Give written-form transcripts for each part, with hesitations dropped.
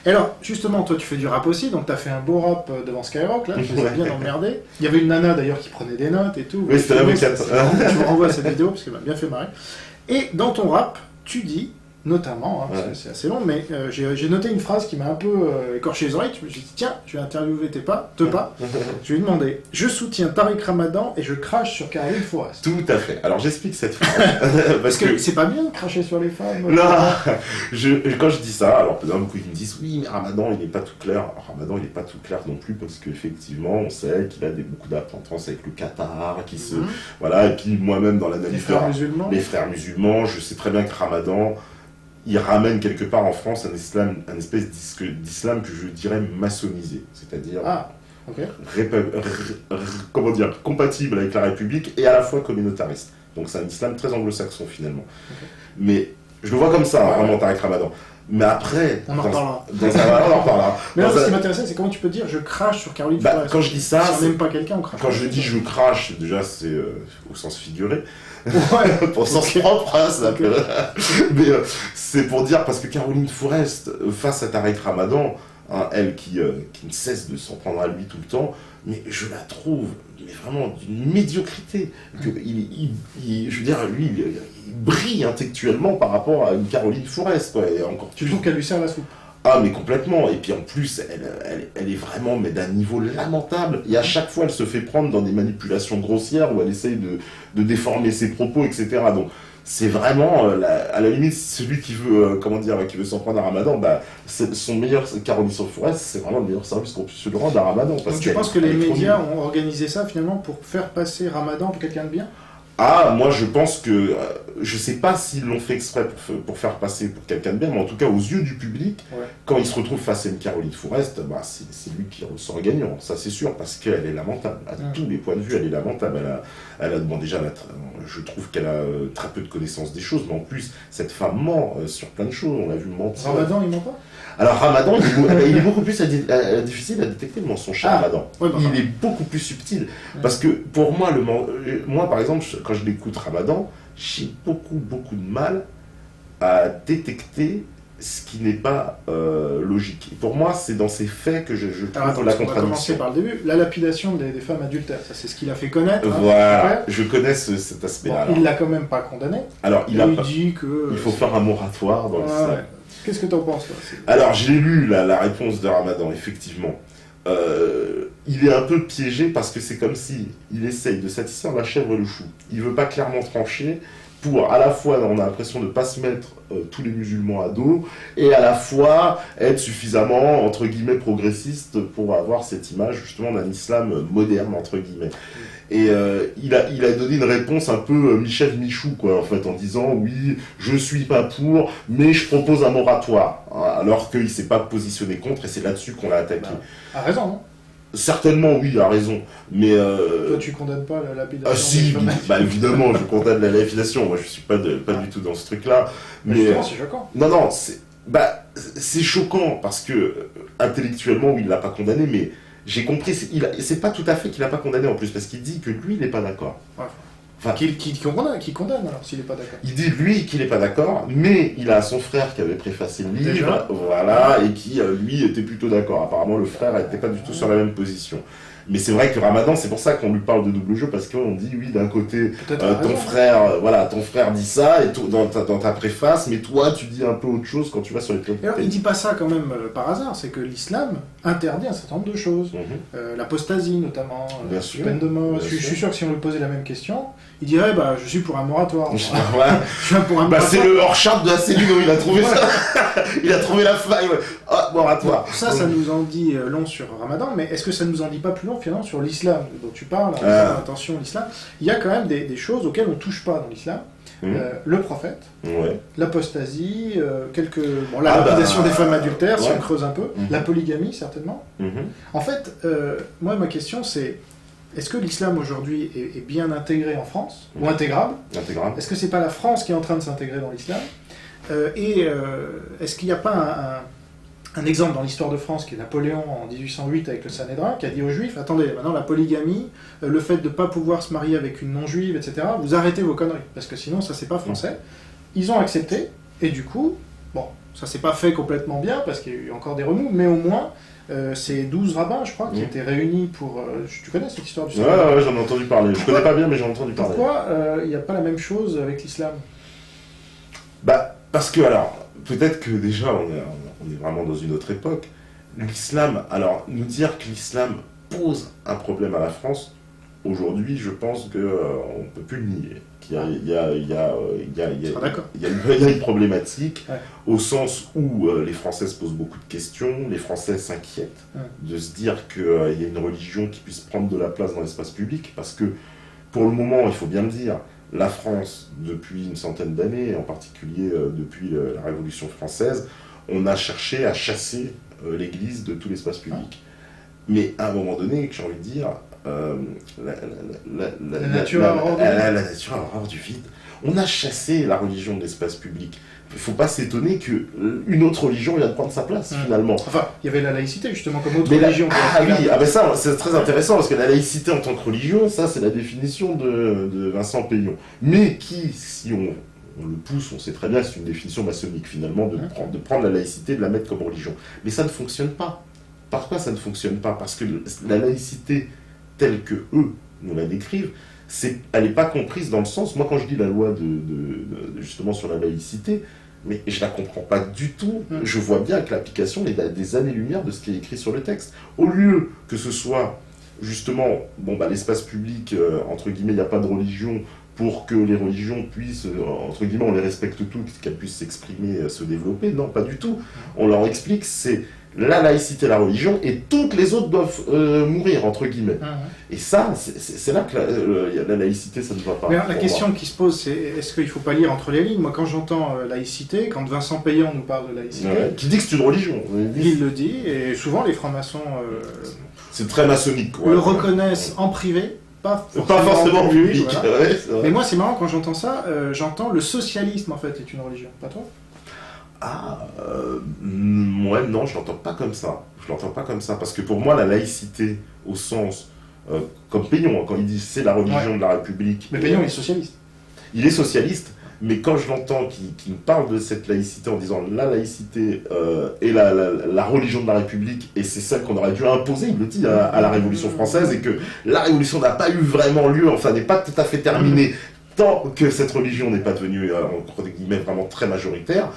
Et alors, justement, toi, tu fais du rap aussi, donc t'as fait un beau rap devant Skyrock, là, tu les as bien emmerdés. Il y avait une nana, d'ailleurs, qui prenait des notes et tout. Oui, c'était l'avocate. Je vous renvoie à cette vidéo, parce qu'elle m'a bien fait marrer. Et dans ton rap, tu dis, notamment, hein, c'est assez long, mais j'ai noté une phrase qui m'a un peu écorché les oreilles. Je me suis dit, tiens, je vais interviewer te pas. Je lui ai demandé, je soutiens Tariq Ramadan et je crache sur Caroline Forest. Tout à fait. Alors j'explique cette phrase. Parce que c'est pas bien de cracher sur les femmes. Non, quand je dis ça, alors il y en a beaucoup qui me disent, oui, mais Ramadan, il n'est pas tout clair. Alors, Ramadan, il n'est pas tout clair non plus, parce qu'effectivement, on sait qu'il a beaucoup d'acquaintances avec le Qatar, voilà, et puis moi-même dans l'analyse... Les frères musulmans, je sais très bien que Ramadan... il ramène quelque part en France un espèce d'islam que je dirais maçonnisé, c'est-à-dire comment dire, compatible avec la République et à la fois communautariste. Donc c'est un islam très anglo-saxon finalement. Mais je le vois comme ça, vraiment, Tariq Ramadan. Mais après, on en reparlera. On en reparlera. Mais là, ce qui m'intéressait, c'est comment tu peux dire je crache sur Caroline Forest. Quand je dis ça, si on n'aime pas quelqu'un, on crache. Quand je dis je crache, déjà c'est au sens figuré. Ouais. Pour sens propre, hein, ça peut... Mais c'est pour dire, parce que Caroline Forest, face à Tariq Ramadan, hein, elle qui ne cesse de s'en prendre à lui tout le temps, mais je la trouve mais vraiment d'une médiocrité. Je veux dire, lui, il brille intellectuellement par rapport à une Caroline Forest, quoi. Et encore tu trouves qu'elle lui sert la soupe? Ah, mais complètement. Et puis en plus, elle est vraiment d'un niveau lamentable. Et à chaque fois, elle se fait prendre dans des manipulations grossières où elle essaye de déformer ses propos, etc. Donc, c'est vraiment, à la limite, celui qui veut, qui veut s'en prendre à Ramadan, son meilleur, Caroline Forest, c'est vraiment le meilleur service qu'on puisse lui rendre à Ramadan. Donc tu penses que les médias ont organisé ça finalement pour faire passer Ramadan pour quelqu'un de bien? Ah, moi je pense que, je sais pas s'ils l'ont fait exprès pour faire passer pour quelqu'un de bien, mais en tout cas aux yeux du public, quand il se retrouve face à une Caroline Forest, c'est lui qui ressort gagnant, ça c'est sûr, parce qu'elle est lamentable, à tous les points de vue elle est lamentable, je trouve qu'elle a très peu de connaissances des choses, mais en plus cette femme ment sur plein de choses, on l'a vu mentir. Ramadan il ment pas? Alors Ramadan, il est beaucoup plus difficile à détecter le mensonge chez Ramadan. Il est beaucoup plus subtil. Parce que pour moi, moi par exemple, quand je l'écoute Ramadan, j'ai beaucoup de mal à détecter ce qui n'est pas logique. Et pour moi, c'est dans ces faits que je trouve la contradiction. On va commencer par le début. La lapidation des femmes adultères, ça c'est ce qu'il a fait connaître. Voilà, je connais cet aspect-là. Bon, il l'a quand même pas condamné. Alors, il dit que... Il faut faire un moratoire dans l'islam. Qu'est-ce que tu en penses, toi? Alors, j'ai lu la réponse de Ramadan, effectivement. Il est un peu piégé parce que c'est comme si il essaye de satisfaire la chèvre et le chou. Il veut pas clairement trancher pour, à la fois, on a l'impression de ne pas se mettre tous les musulmans à dos, et à la fois être suffisamment, entre guillemets, progressiste pour avoir cette image, justement, d'un islam moderne, entre guillemets. Et il a donné une réponse un peu Michel Michou, quoi, en fait, en disant oui, je suis pas pour, mais je propose un moratoire, hein, alors qu'il s'est pas positionné contre, et c'est là-dessus qu'on l'a attaqué. A raison, non? Certainement, oui, a raison, mais... Toi, tu condamnes pas la lapidation? Ah si, évidemment, je condamne la lapidation, moi je suis pas du tout dans ce truc-là, mais... c'est choquant. Non, c'est choquant, parce que, intellectuellement, oui, il l'a pas condamné, mais... J'ai compris, c'est pas tout à fait qu'il n'a pas condamné en plus, parce qu'il dit que lui, il n'est pas d'accord. Enfin, qui condamne alors, s'il n'est pas d'accord. Il dit, lui, qu'il n'est pas d'accord, mais il a son frère qui avait préfacé le livre, voilà, et qui, lui, était plutôt d'accord. Apparemment, le frère n'était pas du tout sur la même position. Mais c'est vrai que Ramadan, c'est pour ça qu'on lui parle de double jeu, parce qu'on dit, oui, d'un côté, ton frère dit ça, et dans ta préface, mais toi, tu dis un peu autre chose quand tu vas sur les plateaux. Alors, il dit pas ça quand même par hasard, c'est que l'islam interdit un certain nombre de choses. L'apostasie, notamment, peine de mort. Je suis sûr que si on lui posait la même question, il dirait, je suis pour un moratoire. Je suis pour un moratoire. C'est le hors-charte de la cellule où il a trouvé ça. Il a trouvé la faille, moratoire. Ça nous en dit long sur Ramadan, mais est-ce que ça nous en dit pas plus long finalement sur l'islam dont tu parles, attention l'islam, il y a quand même des choses auxquelles on ne touche pas dans l'islam. Le prophète, l'apostasie, la lapidation des femmes adultères, si on creuse un peu, la polygamie certainement. En fait, moi ma question c'est, est-ce que l'islam aujourd'hui est bien intégré en France, ou intégrable? Est-ce que c'est pas la France qui est en train de s'intégrer dans l'islam? Est-ce qu'il n'y a pas un exemple dans l'histoire de France qui est Napoléon en 1808 avec le Sanhédrin, qui a dit aux Juifs, attendez, maintenant la polygamie, le fait de ne pas pouvoir se marier avec une non-juive, etc., vous arrêtez vos conneries, parce que sinon ça c'est pas français. Ils ont accepté, et du coup, Bon, ça s'est pas fait complètement bien, parce qu'il y a eu encore des remous, mais au moins, c'est 12 rabbins, je crois, qui étaient réunis pour... tu connais cette histoire du sabbat? Ouais, j'en ai entendu parler. Je connais pas bien, mais j'en ai entendu parler. Pourquoi il n'y a pas la même chose avec l'islam? Parce que, alors, peut-être que déjà, on est vraiment dans une autre époque. L'islam, alors, nous dire que l'islam pose un problème à la France, aujourd'hui, je pense qu'on ne peut plus le nier. Il y a une problématique, au sens où les Français se posent beaucoup de questions, les Français s'inquiètent de se dire qu'il y a une religion qui puisse prendre de la place dans l'espace public, parce que, pour le moment, il faut bien le dire, la France, depuis une centaine d'années, en particulier depuis la Révolution française, on a cherché à chasser l'Église de tout l'espace public. Mais à un moment donné, j'ai envie de dire, la nature a horreur du vide. On a chassé la religion de l'espace public. Il ne faut pas s'étonner qu'une autre religion vienne prendre sa place, finalement. Enfin, il y avait la laïcité, justement, comme autre religion. Ça, c'est très intéressant, parce que la laïcité en tant que religion, ça, c'est la définition de Vincent Payon. Mais qui, si on le pousse, on sait très bien que c'est une définition maçonnique, finalement, de prendre la laïcité et de la mettre comme religion. Mais ça ne fonctionne pas. Pourquoi ça ne fonctionne pas? Parce que la laïcité, telle que eux nous la décrivent, elle n'est pas comprise dans le sens... Moi, quand je dis la loi justement sur la laïcité, mais je ne la comprends pas du tout. Je vois bien que l'application est à des années-lumière de ce qui est écrit sur le texte. Au lieu que ce soit, justement, l'espace public, entre guillemets, il n'y a pas de religion, pour que les religions puissent, entre guillemets, on les respecte toutes, qu'elles puissent s'exprimer, se développer. Non, pas du tout. On leur explique, c'est la laïcité, la religion, et toutes les autres doivent mourir, entre guillemets. Et ça, c'est là que la laïcité, ça ne va pas. Mais la question qui se pose, c'est est-ce qu'il ne faut pas lire entre les lignes? Moi, quand j'entends laïcité, quand Vincent Payon nous parle de laïcité... qui dit que c'est une religion. Il le dit, et souvent les francs-maçons... c'est très maçonnique, quoi. Le reconnaissent en privé, pas forcément en public. Voilà. Ouais, mais moi, c'est marrant, quand j'entends ça, j'entends le socialisme, en fait, est une religion. Pas toi? Ouais, non, je l'entends pas comme ça. Je l'entends pas comme ça, parce que pour moi, la laïcité, au sens, comme Payon, quand il dit c'est la religion de la République... Mais Payon, il est socialiste. Il est socialiste, mais quand je l'entends qu'il nous parle de cette laïcité en disant la laïcité est la religion de la République, et c'est celle qu'on aurait dû imposer, il le dit, à la Révolution française, et que la Révolution n'a pas eu vraiment lieu, enfin n'est pas tout à fait terminée, tant que cette religion n'est pas devenue, entre guillemets, vraiment très majoritaire.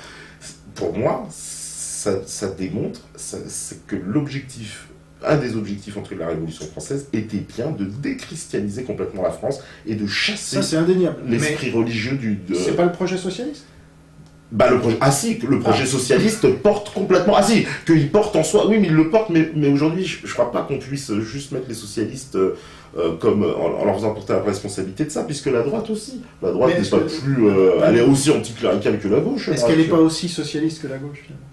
Pour moi, ça démontre c'est que un des objectifs entre la Révolution française était bien de déchristianiser complètement la France et de chasser l'esprit religieux C'est pas le projet socialiste? Le projet socialiste porte complètement... qu'il porte en soi, oui, mais il le porte, mais aujourd'hui, je crois pas qu'on puisse juste mettre les socialistes comme en leur faisant porter la responsabilité de ça, puisque la droite aussi. La droite n'est pas plus... elle est aussi anticléricale que la gauche. Est-ce qu'elle n'est pas aussi socialiste que la gauche, finalement?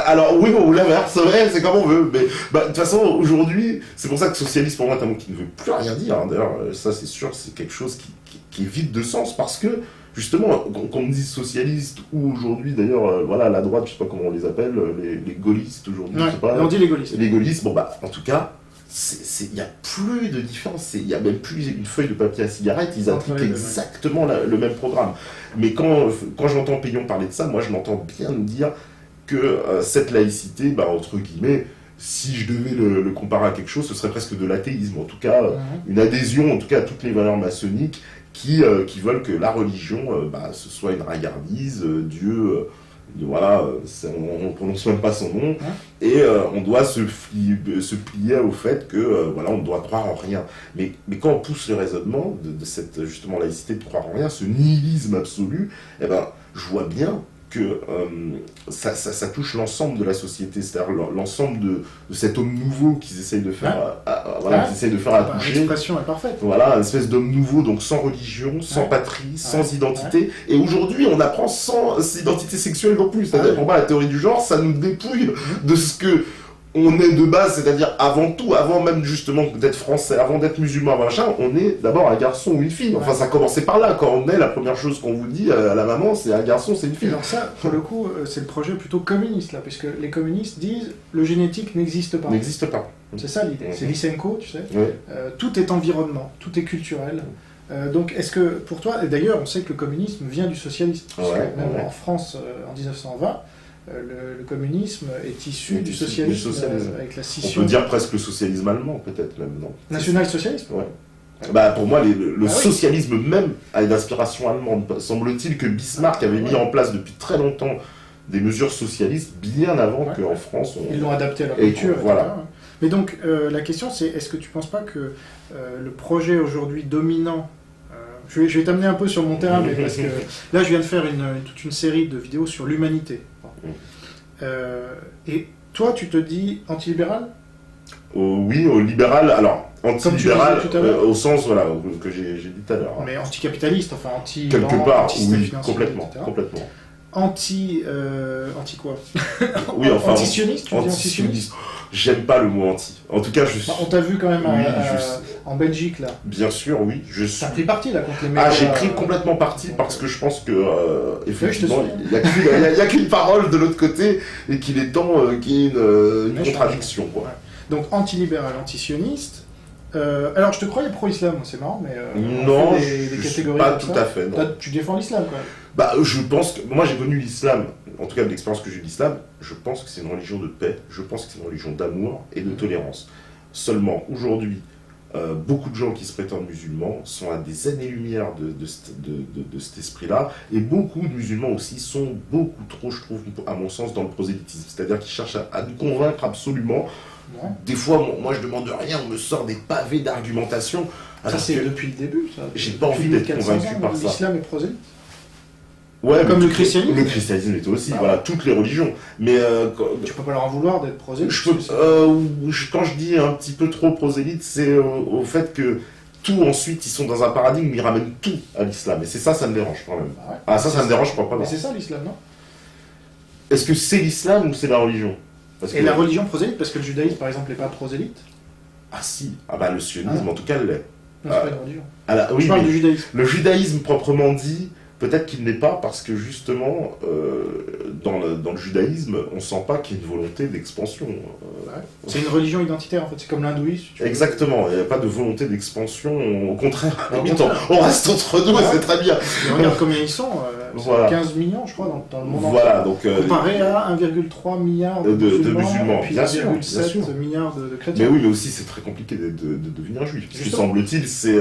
Alors oui, bon, l'inverse, c'est vrai, c'est comme on veut. Mais de toute façon, aujourd'hui, c'est pour ça que socialiste, pour moi, est un mot qui ne veut plus rien dire. D'ailleurs, ça, c'est sûr, c'est quelque chose qui est vide de sens, parce que justement, qu'on me dise socialiste, ou aujourd'hui, d'ailleurs, la droite, je sais pas comment on les appelle, les gaullistes aujourd'hui, je sais pas. On dit les gaullistes. Les gaullistes, en tout cas, il n'y a plus de différence, il n'y a même plus une feuille de papier à cigarette, ils appliquent exactement le même programme. Mais quand j'entends Payon parler de ça, moi, je l'entends bien me dire que cette laïcité, entre guillemets, si je devais le comparer à quelque chose, ce serait presque de l'athéisme, en tout cas, une adhésion, en tout cas, à toutes les valeurs maçonniques, qui veulent que la religion, ce soit une ringardise, Dieu, on ne prononce même pas son nom, et on doit se plier au fait que, on ne doit croire en rien. Mais quand on pousse le raisonnement de cette, justement, laïcité de croire en rien, ce nihilisme absolu, je vois bien que ça touche l'ensemble de la société, c'est-à-dire l'ensemble de cet homme nouveau qu'ils essayent de faire, qu'ils essayent de faire accoucher. L'expression est parfaite. Voilà, une espèce d'homme nouveau, donc sans religion, sans patrie, sans identité. Et aujourd'hui, on apprend sans identité sexuelle non plus. C'est-à-dire, pour moi, la théorie du genre, ça nous dépouille de ce que on est de base, c'est-à-dire avant tout, avant même justement d'être français, avant d'être musulman, on est d'abord un garçon ou une fille. Enfin, ça commençait par là. Quand on est, la première chose qu'on vous dit à la maman, c'est un garçon, c'est une fille. Alors ça, pour le coup, c'est le projet plutôt communiste, là, puisque les communistes disent le génétique n'existe pas. N'existe pas. C'est ça l'idée. C'est Lysenko, tu sais. Tout est environnement, tout est culturel. Donc, est-ce que, pour toi, et d'ailleurs, on sait que le communisme vient du socialisme, parce que même en France, en 1920, le communisme est issu du socialisme, avec la scission. On peut dire presque le socialisme allemand, peut-être même, non? National-socialisme. Ouais. Bah, pour moi, le socialisme même a une inspiration allemande. Semble-t-il que Bismarck avait mis en place depuis très longtemps des mesures socialistes bien avant qu'en France... Ils l'ont adapté à leur culture. Voilà. Mais donc, la question c'est, est-ce que tu ne penses pas que le projet aujourd'hui dominant... je vais t'amener un peu sur mon terrain, mais parce que là, je viens de faire toute une série de vidéos sur l'humanité. Et toi, tu te dis antilibéral? Oui, au libéral, alors... Anti-libéral, au sens que j'ai dit tout à l'heure. Mais anticapitaliste, enfin anti... Quelque part, oui, complètement. Anti quoi? Oui, enfin... Anti-sioniste, tu dis anti-sioniste? J'aime pas le mot anti. En tout cas, je suis... on t'a vu quand même en Belgique, là. Bien sûr, oui. T'as pris parti, là, contre les médias. Ah, j'ai pris complètement parti parce que je pense que, effectivement, il n'y a qu'une parole de l'autre côté et qu'il est temps qu'il y ait une contradiction, quoi. Ouais. Donc, anti-libéral, anti-sioniste... alors, je te croyais pro-islam, c'est marrant, mais non, des catégories pas tout à fait. Non. Tu défends l'islam, quand même. Bah, je pense que moi j'ai connu l'islam, en tout cas de l'expérience que j'ai de l'islam, je pense que c'est une religion de paix, je pense que c'est une religion d'amour et de tolérance. Seulement, aujourd'hui, beaucoup de gens qui se prétendent musulmans sont à des années-lumière de cet esprit-là, et beaucoup de musulmans aussi sont beaucoup trop, je trouve, à mon sens, dans le prosélytisme. C'est-à-dire qu'ils cherchent à nous convaincre absolument. Ouais. Des fois, moi je demande rien, on me sort des pavés d'argumentation. Ça, c'est depuis le début, ça. J'ai pas envie d'être convaincu par ça. L'islam est prosélyte. Ouais, comme le christianisme. Le christianisme est aussi, voilà, toutes les religions. Mais tu peux pas leur en vouloir d'être prosélyte. Quand je dis un petit peu trop prosélyte, c'est au fait que tout ensuite, ils sont dans un paradigme, ils ramènent tout à l'islam. Et c'est ça me dérange quand même. Bah ouais. Ah, ça me dérange, je crois pas. Mais c'est ça l'islam, non? Est-ce que c'est l'islam ou c'est la religion? Et la religion prosélyte, parce que le judaïsme, par exemple, n'est pas prosélyte? Ah si, le sionisme, en tout cas, l'est. Non, c'est pas une religion. Oui, je parle du judaïsme. Le judaïsme proprement dit, peut-être qu'il n'est pas, parce que justement, dans le judaïsme, on sent pas qu'il y ait une volonté d'expansion. C'est une religion identitaire, en fait, c'est comme l'hindouisme. Exactement, il n'y a pas de volonté d'expansion, au contraire, on reste entre nous, c'est très bien. Mais regarde combien ils sont, 15 millions, je crois, dans le monde entier. Comparé à 1,3 milliard de musulmans, et puis 1,7 milliard de chrétiens. Mais oui, mais aussi c'est très compliqué de devenir juif, parce que semble-t-il, c'est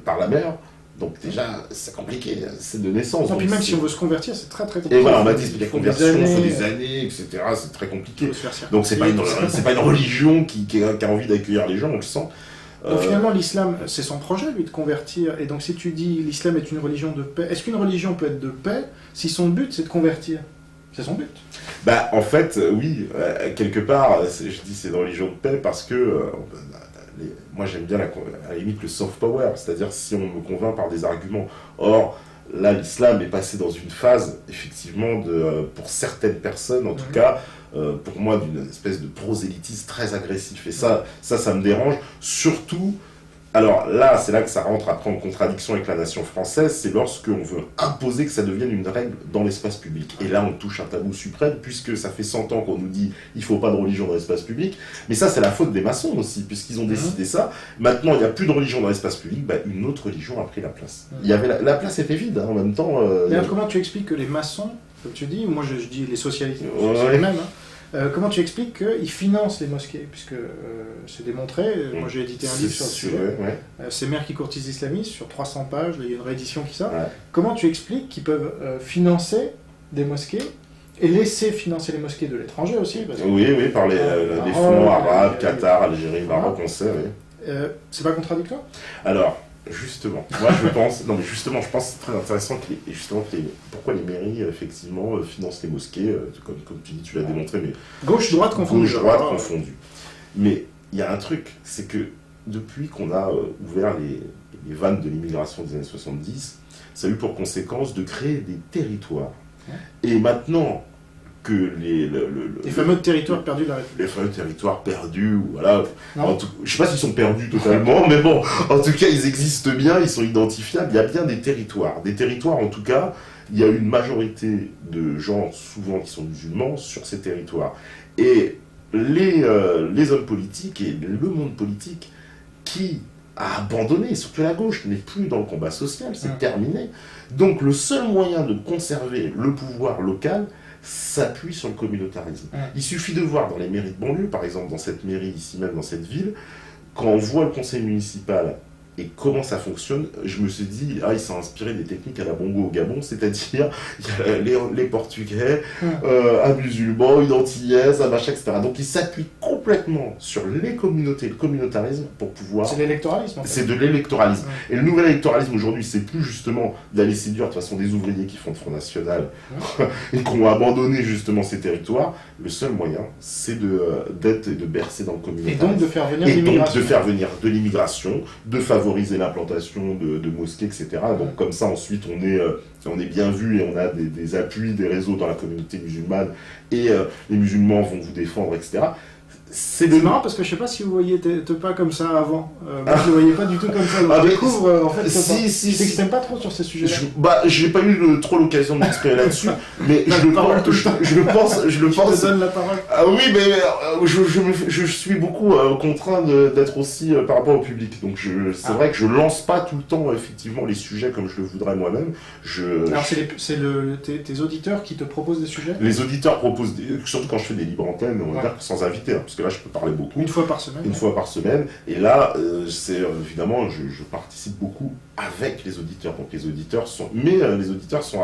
par la mer. Donc déjà, c'est compliqué, c'est de naissance. Non, puis même si on veut se convertir, c'est très compliqué. Et voilà, on m'a dit que les conversions, il faut des années, etc. C'est très compliqué. Donc c'est pas une religion qui a envie d'accueillir les gens, on le sent. Donc finalement, l'islam, c'est son projet, lui, de convertir. Et donc si tu dis l'islam est une religion de paix, est-ce qu'une religion peut être de paix si son but c'est de convertir? C'est son but. En fait, oui, quelque part, je dis c'est une religion de paix parce que... moi j'aime bien à la limite le soft power, c'est-à-dire si on me convainc par des arguments. Or, là l'islam est passé dans une phase, effectivement, pour certaines personnes en tout cas, pour moi d'une espèce de prosélytisme très agressif. Et ça me dérange, surtout... Alors là, c'est là que ça rentre après en contradiction avec la nation française, c'est lorsqu'on veut imposer que ça devienne une règle dans l'espace public. Et là, on touche un tabou suprême, puisque ça fait 100 ans qu'on nous dit « il ne faut pas de religion dans l'espace public ». Mais ça, c'est la faute des maçons aussi, puisqu'ils ont décidé ça. Maintenant, il n'y a plus de religion dans l'espace public, une autre religion a pris la place. Il y avait la place était vide, en même temps... Mais comment tu expliques que les maçons, comme tu dis, ou moi je dis les socialistes, c'est les mêmes, comment tu expliques qu'ils financent les mosquées? Puisque c'est démontré, moi j'ai édité un livre sur le sujet, ces mères qui courtisent l'islamisme, sur 300 pages, il y a une réédition qui sort. Comment tu expliques qu'ils peuvent financer des mosquées et laisser financer les mosquées de l'étranger aussi? Parce que, oui, par les fonds arabes, Qatar, Algérie, Maroc, on sait, c'est pas contradictoire? Alors, justement, moi je pense que c'est très intéressant pourquoi les mairies effectivement financent les mosquées, comme tu dis, tu l'as démontré, mais gauche-droite confondue. Mais il y a un truc, c'est que depuis qu'on a ouvert les vannes de l'immigration des années 70, ça a eu pour conséquence de créer des territoires. Et maintenant que les fameux territoires perdus de la République. Les fameux territoires perdus, voilà. Je ne sais pas s'ils sont perdus totalement, mais bon, en tout cas, ils existent bien, ils sont identifiables. Il y a bien des territoires. Des territoires, en tout cas, il y a une majorité de gens, souvent qui sont musulmans, sur ces territoires. Et les hommes politiques et le monde politique qui a abandonné, surtout la gauche n'est plus dans le combat social, c'est terminé. Donc le seul moyen de conserver le pouvoir local s'appuie sur le communautarisme. Il suffit de voir dans les mairies de banlieue, par exemple dans cette mairie ici même, dans cette ville, quand on voit le conseil municipal et comment ça fonctionne, je me suis dit, il s'est inspiré des techniques à la Bongo au Gabon, c'est-à-dire il y a les Portugais, un musulman, une Antillaise, un machin, etc. Donc il s'appuie complètement sur les communautés, le communautarisme pour pouvoir... C'est l'électoralisme en fait. C'est de l'électoralisme. Et le nouvel électoralisme aujourd'hui, c'est plus justement d'aller séduire de toute façon des ouvriers qui font le Front National et qui ont abandonné justement ces territoires. Le seul moyen, c'est d'être et de bercer dans le communautarisme. Et donc de faire venir l'immigration. Et donc de faire venir de l'immigration, de favoriser l'implantation de mosquées, etc. Donc comme ça, ensuite, on est bien vu et on a des appuis, des réseaux dans la communauté musulmane et les musulmans vont vous défendre, etc. C'est marrant parce que je sais pas si vous voyez Tepa comme ça avant. Moi je le voyais pas du tout comme ça. Donc je découvre en fait Tepa. Si. C'est que t'aimes pas trop sur ces sujets-là. J'ai pas eu trop l'occasion de m'exprimer là-dessus, mais je le pense. Je te donne la parole. Ah oui, mais je suis beaucoup contraint d'être aussi par rapport au public. Donc c'est vrai que je lance pas tout le temps effectivement les sujets comme je le voudrais moi-même. Alors c'est tes auditeurs qui te proposent des sujets. Les auditeurs proposent, surtout quand je fais des libres antennes, on va dire sans invité, parce que là je peux parler beaucoup. Une fois par semaine. Une fois par semaine. Et là, c'est évidemment, je participe beaucoup avec les auditeurs. Donc les auditeurs sont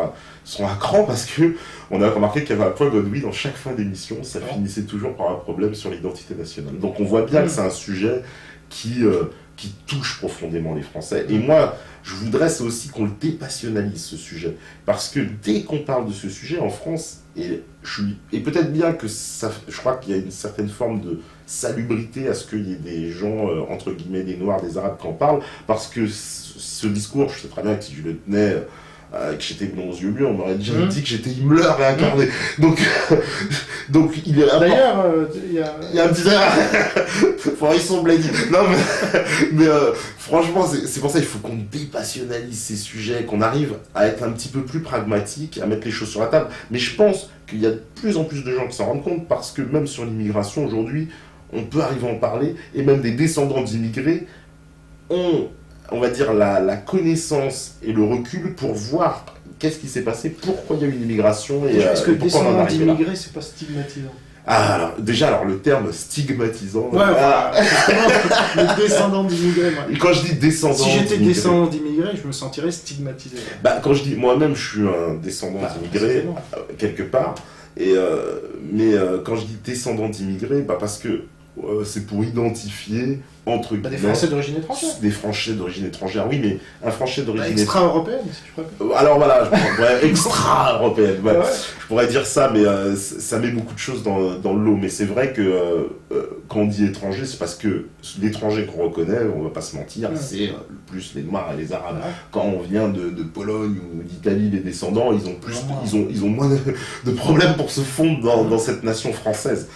à cran parce que on a remarqué qu'il y avait un point Godwin dans chaque fin d'émission, ça finissait toujours par un problème sur l'identité nationale. Donc on voit bien que c'est un sujet qui touche profondément les Français. Et moi, je voudrais aussi qu'on le dépassionnalise, ce sujet. Parce que dès qu'on parle de ce sujet en France, et peut-être bien que je crois qu'il y a une certaine forme de salubrité à ce qu'il y ait des gens, entre guillemets, des Noirs, des Arabes qui en parlent, parce que ce discours, je sais très bien que si je le tenais... que j'étais blond aux yeux bleus, on m'aurait déjà dit que j'étais Himmler réincarné. Donc il est là. D'ailleurs, il y a un petit air. Ils sont bladis. Non, mais franchement, c'est pour ça qu'il faut qu'on dépassionnalise ces sujets, qu'on arrive à être un petit peu plus pragmatique, à mettre les choses sur la table. Mais je pense qu'il y a de plus en plus de gens qui s'en rendent compte, parce que même sur l'immigration aujourd'hui, on peut arriver à en parler, et même des descendants d'immigrés ont, on va dire, la connaissance et le recul pour voir qu'est-ce qui s'est passé, pourquoi il y a eu une immigration et est-ce que pourquoi on en arrive là. d'immigrés, c'est pas stigmatisant? Alors le terme stigmatisant... Ouais, le descendant d'immigrés, moi. Quand je dis descendant si j'étais descendant d'immigrés, je me sentirais stigmatisé. Quand je dis moi-même, je suis un descendant d'immigrés, quelque part, mais quand je dis descendant d'immigrés, parce que c'est pour identifier, entre guillemets... Des Français d'origine étrangère. Des Français d'origine étrangère, oui, mais un Français d'origine... extra-européenne, si tu préfères. Alors voilà, extra-européenne, je pourrais dire ça, mais ça met beaucoup de choses dans le lot. Mais c'est vrai que quand on dit étranger, c'est parce que l'étranger qu'on reconnaît, on va pas se mentir, c'est plus les Noirs et les Arabes. Quand on vient de Pologne ou d'Italie, les descendants, ils ont moins de problèmes pour se fondre dans cette nation française.